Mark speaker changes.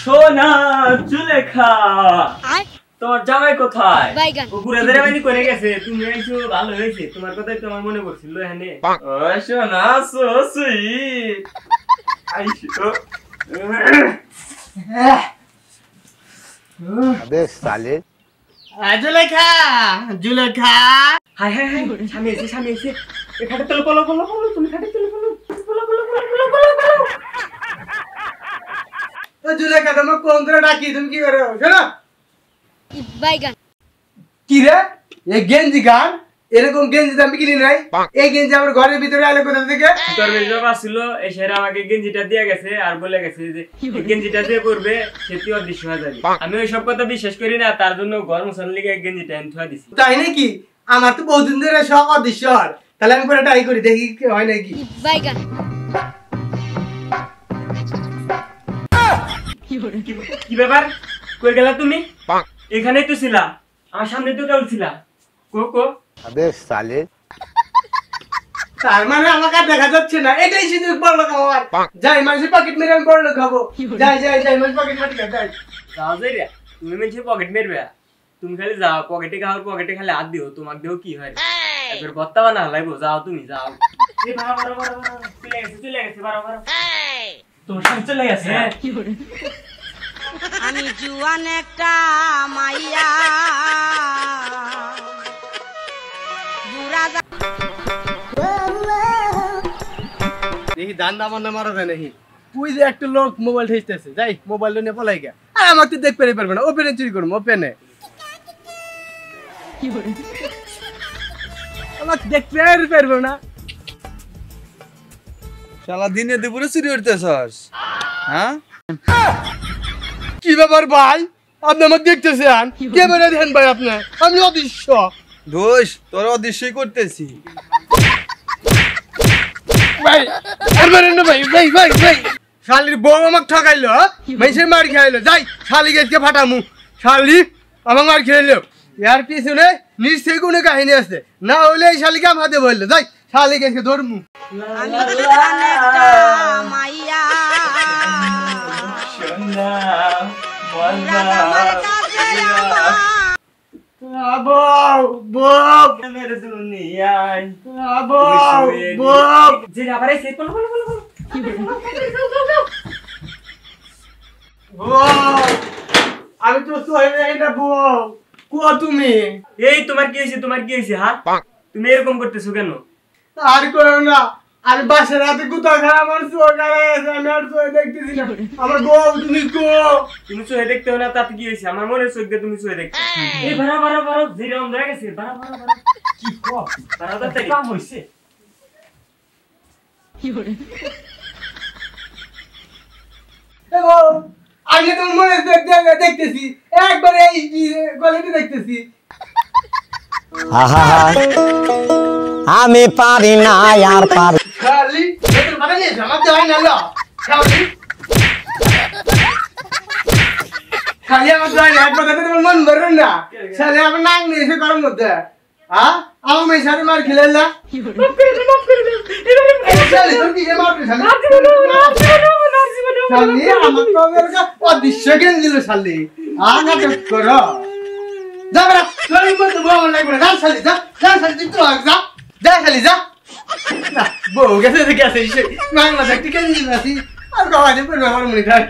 Speaker 1: সোনা জুলেখা তোমার জামাই কোথায়? পুকুরে বেড়াবানি করে গেছে, তুমি আইছো ভালো হয়েছে, তোমার কথাই তো আমার মনে পড়ছিল। এখানে সোনা সুইট আইছো।
Speaker 2: अबे साले
Speaker 1: Zulekha Zulekha high high high সামনে এসে খাটে তোলো পলো পলো পলো, তুমি খাটে তোলো পলো পলো পলো পলো পলো পলো।
Speaker 3: তো জুলেখা তোমার কোন ধরে ডাকি, তুমি কি করো? শোনো
Speaker 4: বাইগান
Speaker 3: কি রে, এই গেঞ্জি গান এরকম গেঞ্জি আমি কিনি নাই। এই গেঞ্জি আমার ঘরের ভিতরে আলো কোথা থেকে?
Speaker 1: তোর বাবা ছিল এসে আমাকে গেঞ্জিটা দিয়ে গেছে আর বলে গেছে যে এই গেঞ্জিটা দিয়ে পরবে সেটি অদৃশ্য হয়ে যাবে। আমি ওই সব কথা বিশ্বাস করি না, তার জন্য ঘর মুছার লিগে গেঞ্জিটা এনে থুয়া দিছি।
Speaker 3: তাই নাকি? আমার তো বহুদিন ধরে শখ অদৃশ্য হওয়ার, তাহলে আমি পরে ট্রাই করি দেখি কি হয় নাকি।
Speaker 4: বাইগান
Speaker 1: কি ব্যাপার, কই গেলা তুমি? এখানেই তো ছিলা, আমার সামনে তো কেউ ছিলা। কো
Speaker 2: अबे साले
Speaker 3: তার মানে আমাকে আর দেখা যাচ্ছে না, এটাই শুধু বড় লোক আমার। যাই মানুষের পকেট মেরে আমি বড় লোক খাবো। যাই যাই যাই মানুষের পকেট মাটি যাই।
Speaker 1: যাও যাই রে, তুমি মানুষের পকেট মেরবে, তুমি খালি যাও পকেটে খাওয়ার পকেটে খালি হাত দিও, তোমার দেহ কি হয় একবার বত্তা বানা লাগবো। যাও তুমি যাও। এই বাড়া বাড়া বাড়া বাড়া চলে গেছে বাড়া বাড়া তোমার সাথে চলে গেছে।
Speaker 5: আমি জুয়ান একটা মাইয়া
Speaker 3: দেখি দান দাম না মারা যায় নাকি। ওই যে একটা লোক মোবাইল ঠেসতেছে, যাই মোবাইল নিয়ে পলাই গা। আর আমাকে তো দেখতে পারবে না, ওপেনে চুরি করবো, ওপেনে আমাকে দেখতে পারবে না।
Speaker 6: শালা দিনে দুপুরে চুরি করতেছস? হ্যাঁ
Speaker 3: কি ব্যাপার ভাই, আপনি আমাকে দেখতেছেন? কে বেড়ে দেন ভাই আপনার? আমি অদৃশ্য।
Speaker 6: দোষ তোর অদৃশ্যই করতেছি।
Speaker 3: ভাই আর মারেন না ভাই, ভাই ভাই ভাই শালির বউ আমাকে ঠকাইলো, মেসে মার খাইলো। যাই শালি গেছকে ফাটামু, শালি আমাকে মার খাইলো। এর পিছনে নিশ্চয়ই কোনো কাহিনী আছে, না হলে এই শালিকে আমার হাতে বললো। যাই শালি গেছকে ধরমু।
Speaker 5: আমি জুয়ান একটা মাইয়া
Speaker 1: সোনা
Speaker 5: আমার কাছে
Speaker 3: বউ বউ
Speaker 1: মেরে দুনিয়ায়
Speaker 3: বউ বউ
Speaker 1: যে আবার এসে বলো বলো বলো বলো
Speaker 3: বউ, আমি তো সোহেল না বউ। কো তুমি?
Speaker 1: এই তোমার কি হয়েছে, তোমার কি হয়েছে? হ্যাঁ তুমি এরকম করতেছো কেন?
Speaker 3: আর করো না, আর বাসার রাতে কোথাও খারাপ আমার চোখ আছে, আমি আর চোখ দেখতেছি না। আমার বউ তুমি কো?
Speaker 1: তুমি চোখে দেখতে না, তাতে কি হয়েছে? আমার মনে চোখ দিয়ে তুমি চোখে দেখতে। এই বাড়া বাড়া বাড়া জিরা অন্ধ হয়ে গেছে। বাড়া বাড়া বাড়া কি কো বাড়া দাতে কাম হইছে।
Speaker 3: এ বউ, আগে তো মনে দেখতেছি, একবার এই কোয়ালিটি দেখতেছি।
Speaker 2: আমি পারি না আর পারি
Speaker 3: শালি তোর মাথা নিয়ে জামা দেওয়া না লো। শালি খালি আমার জয় না, একবার কথা তোমার মন ধরে না। শালি আমার নাং নিয়েছে গরম মধ্যে। হ্যাঁ আমার মেয়ে সাথে মার খেলে না। শালি তোর কি মারবে? শালি শালি আমার তো অদৃশ্য জ্ঞান দিল। শালি নাটক করো। যা বেড়া, শালি বলতে বউ লাগবে না। শালি যা যা, শালি তুই তো যা যা, শালি যা। বউ গেছে গেছে, বাংলা দেখতে কেন দিন আসি আর গাওয়া যে আমার মনে হয়।